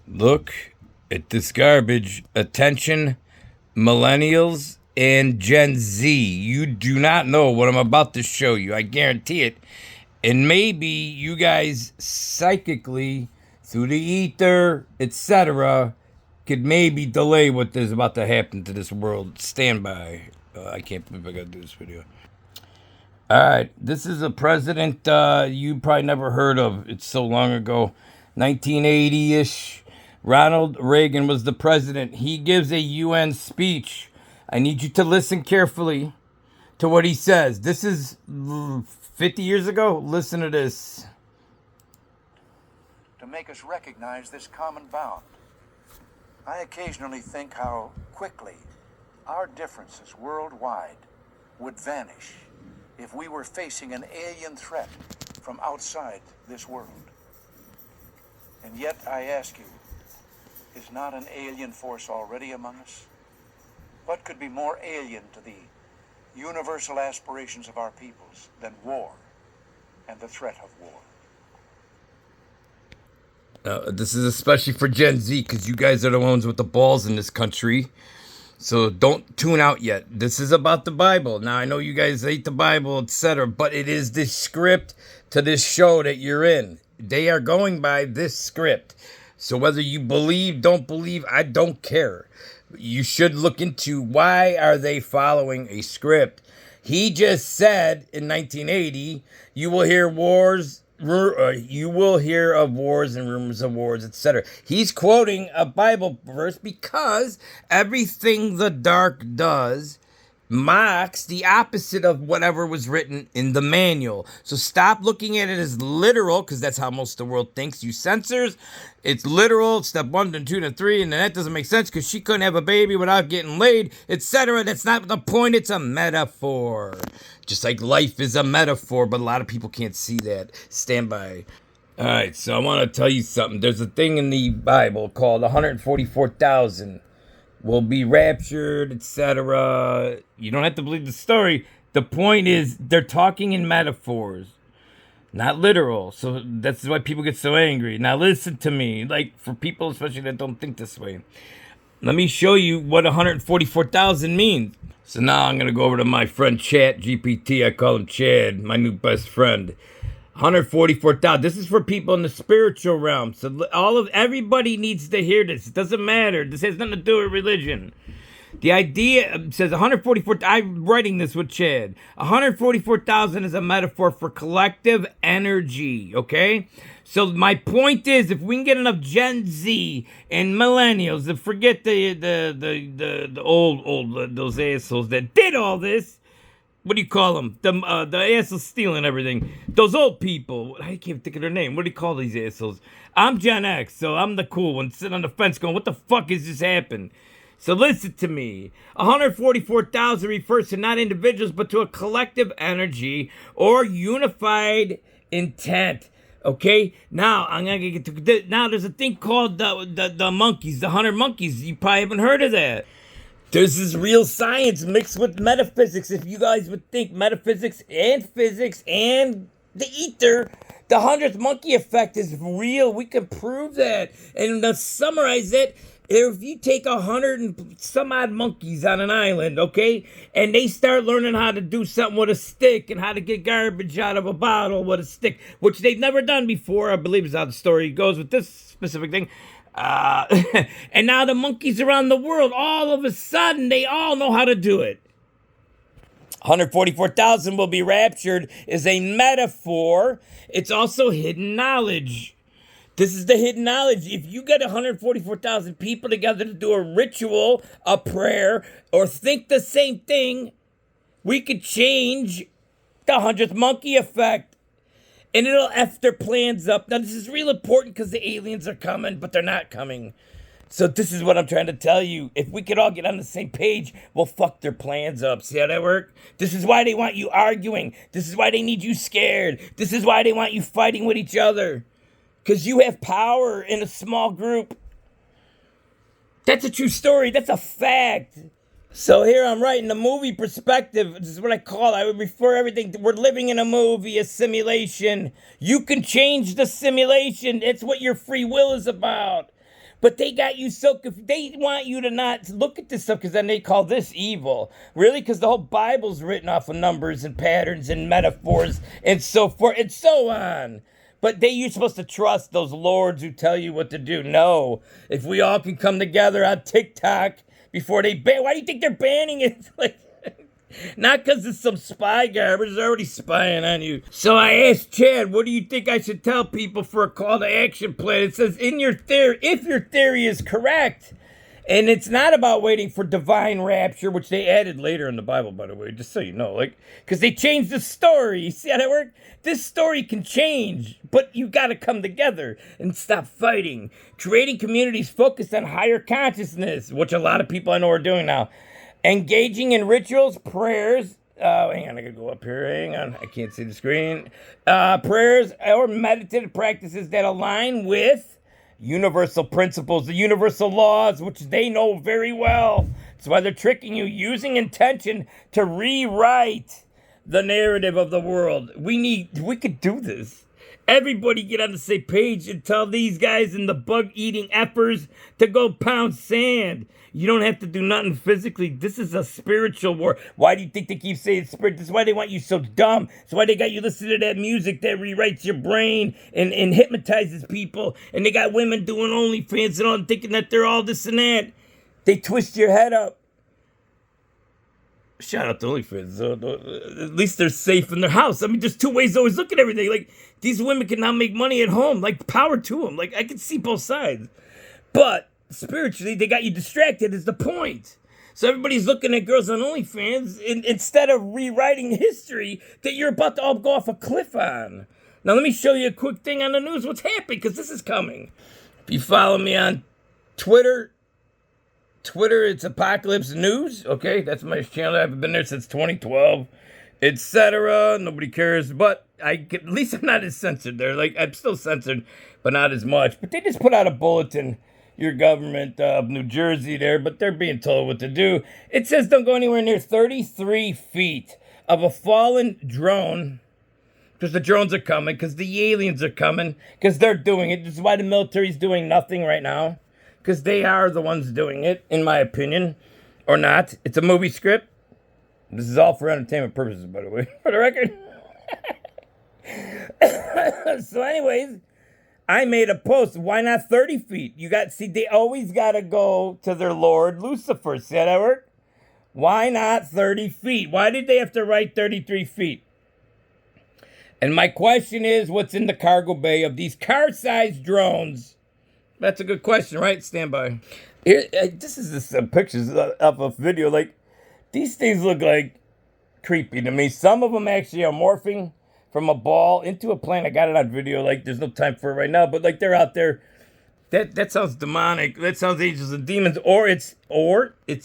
Look at this garbage. Attention, millennials and Gen Z. You do not know what I'm about to show you. I guarantee it. And maybe you guys psychically, through the ether, etc., could maybe delay what is about to happen to this world. Stand by. I can't believe I gotta do this video. Alright, this is a president you probably never heard of. It's so long ago. 1980-ish. Ronald Reagan was the president. He gives a UN speech. I need you to listen carefully to what he says. This is 50 years ago. Listen to this. To make us recognize this common bound. I occasionally think how quickly our differences worldwide would vanish if we were facing an alien threat from outside this world. And yet I ask you, is not an alien force already among us? What could be more alien to the universal aspirations of our peoples than war and the threat of war? This is especially for Gen Z because you guys are the ones with the balls in this country. So don't tune out yet. This is about the Bible. Now, I know you guys hate the Bible, etc., but it is the script to this show that you're in. They are going by this script. So whether you believe, don't believe, I don't care. You should look into why are they following a script. He just said in 1980, you will hear wars. You will hear of wars and rumors of wars, etc. He's quoting a Bible verse because everything the dark does mocks the opposite of whatever was written in the manual. So stop looking at it as literal, because that's how most of the world thinks. You censors, it's literal, step 1 to 2 to 3, and then that doesn't make sense because she couldn't have a baby without getting laid, etc. That's not the point. It's a metaphor. Just like life is a metaphor, but a lot of people can't see that. Stand by. All right, so I want to tell you something. There's a thing in the Bible called 144,000 will be raptured, etc. You don't have to believe the story. The point is they're talking in metaphors, not literal. So that's why people get so angry. Now listen to me, like for people especially that don't think this way. Let me show you what 144,000 means. So now I'm going to go over to my friend Chat GPT. I call him Chad, my new best friend. 144,000. This is for people in the spiritual realm. So everybody needs to hear this. It doesn't matter. This has nothing to do with religion. The idea says 144. I'm writing this with Chad. 144,000 is a metaphor for collective energy. Okay. So my point is, if we can get enough Gen Z and millennials to forget the old those assholes that did all this. What do you call them? The assholes stealing everything. Those old people. I can't think of their name. What do you call these assholes? I'm Gen X, so I'm the cool one. Sitting on the fence going, what the fuck has just happened? So listen to me. 144,000 refers to not individuals, but to a collective energy or unified intent. Okay? Now, I'm going to get to this. Now, there's a thing called the monkeys, the 100 monkeys. You probably haven't heard of that. There's this real science mixed with metaphysics. If you guys would think metaphysics and physics and the ether, the 100th Monkey Effect is real. We can prove that. And to summarize it, if you take 100 and some odd monkeys on an island, okay, and they start learning how to do something with a stick and how to get garbage out of a bottle with a stick, which they've never done before, I believe is how the story goes with this specific thing. And now the monkeys around the world, all of a sudden, they all know how to do it. 144,000 will be raptured is a metaphor. It's also hidden knowledge. This is the hidden knowledge. If you get 144,000 people together to do a ritual, a prayer, or think the same thing, we could change the 100th Monkey Effect. And it'll F their plans up. Now, this is real important because the aliens are coming, but they're not coming. So this is what I'm trying to tell you. If we could all get on the same page, we'll fuck their plans up. See how that works? This is why they want you arguing. This is why they need you scared. This is why they want you fighting with each other. Because you have power in a small group. That's a true story. That's a fact. So here I'm writing the movie perspective. This is what I call it. I would refer everything to, we're living in a movie, a simulation. You can change the simulation. It's what your free will is about. But they got you so confused. They want you to not look at this stuff because then they call this evil. Really? Because the whole Bible's written off of numbers and patterns and metaphors and so forth and so on. But you're supposed to trust those lords who tell you what to do. No. If we all can come together on TikTok before they ban. Why do you think they're banning it? Like, not because it's some spy garbage. They're already spying on you. So I asked Chad, what do you think I should tell people for a call to action plan? It says, in your theory, if your theory is correct, and it's not about waiting for divine rapture, which they added later in the Bible, by the way, just so you know, like, because they changed the story. You see how that worked? This story can change, but you got to come together and stop fighting. Creating communities focused on higher consciousness, which a lot of people I know are doing now. Engaging in rituals, prayers. Hang on, I gotta go up here. Hang on, I can't see the screen. Prayers or meditative practices that align with universal principles, the universal laws, which they know very well. That's why they're tricking you, using intention to rewrite the narrative of the world. We could do this. Everybody get on the same page and tell these guys in the bug-eating effers to go pound sand. You don't have to do nothing physically. This is a spiritual war. Why do you think they keep saying spirit? This is why they want you so dumb. That's why they got you listening to that music that rewrites your brain and hypnotizes people. And they got women doing OnlyFans and all, thinking that they're all this and that. They twist your head up. Shout out to OnlyFans. At least they're safe in their house. I mean, there's two ways to always look at everything. Like, these women can now make money at home. Like, power to them. Like, I can see both sides. But spiritually, they got you distracted is the point. So everybody's looking at girls on OnlyFans instead of rewriting history that you're about to all go off a cliff on. Now, let me show you a quick thing on the news. What's happening? Because this is coming. If you follow me on Twitter, it's Apocalypse News. Okay, that's my channel. I haven't been there since 2012, etc. Nobody cares, but at least I'm not as censored there. Like, I'm still censored, but not as much. But they just put out a bulletin, your government of New Jersey there, but they're being told what to do. It says don't go anywhere near 33 feet of a fallen drone, because the drones are coming, because the aliens are coming, because they're doing it. This is why the military's doing nothing right now. Because they are the ones doing it, in my opinion, or not. It's a movie script. This is all for entertainment purposes, by the way, for the record. So anyways, I made a post. Why not 30 feet? They always got to go to their Lord Lucifer. See how that work? Why not 30 feet? Why did they have to write 33 feet? And my question is, what's in the cargo bay of these car-sized drones? That's a good question, right? Stand by. Here, this is some pictures of a video. Like, these things look like creepy to me. Some of them actually are morphing from a ball into a plane. I got it on video. Like, there's no time for it right now, but like they're out there. That sounds demonic. That sounds angels and demons, or it's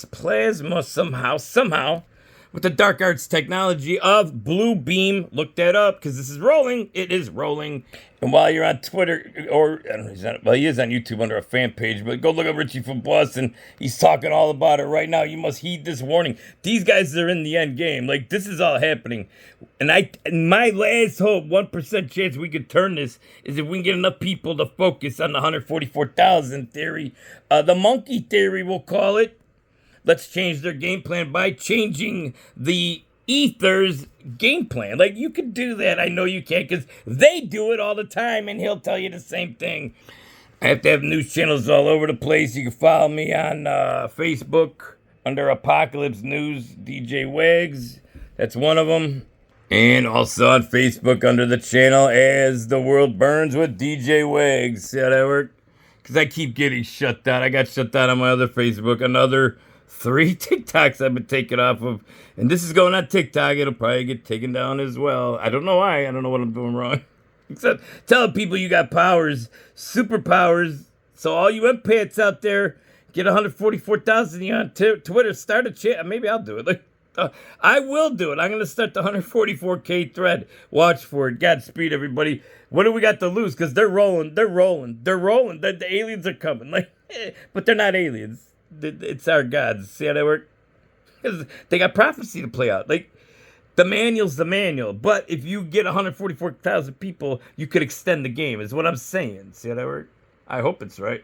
plasma somehow. With the dark arts technology of blue beam. Look that up, because this is rolling. It is rolling. And while you're on Twitter, or I don't know, he is on YouTube under a fan page, but go look up Richie from Boston. He's talking all about it right now. You must heed this warning. These guys are in the end game. Like, this is all happening. And my last hope, 1% chance we could turn this, is if we can get enough people to focus on the 144,000 theory. The monkey theory, we'll call it. Let's change their game plan by changing the Ether's game plan. Like, you can do that. I know you can, because they do it all the time, and he'll tell you the same thing. I have to have news channels all over the place. You can follow me on Facebook under Apocalypse News, DJ Wags. That's one of them. And also on Facebook under the channel as The World Burns with DJ Wags. See how that worked? Because I keep getting shut down. I got shut down on my other Facebook. Another 3 TikToks I've been taken off of. And this is going on TikTok. It'll probably get taken down as well. I don't know why. I don't know what I'm doing wrong. Except telling people you got powers, superpowers. So all you empaths out there, get 144,000 on Twitter. Start a chat. Maybe I'll do it. Like, I will do it. I'm going to start the 144K thread. Watch for it. Godspeed, everybody. What do we got to lose? Because they're rolling. The aliens are coming. Like, but they're not aliens. It's our gods. See how they work? Because they got prophecy to play out. Like, the manual's the manual. But if you get 144,000 people, you could extend the game, is what I'm saying. See how that work? I hope it's right.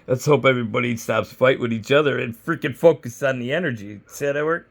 Let's hope everybody stops fighting with each other and freaking focus on the energy. See how that work?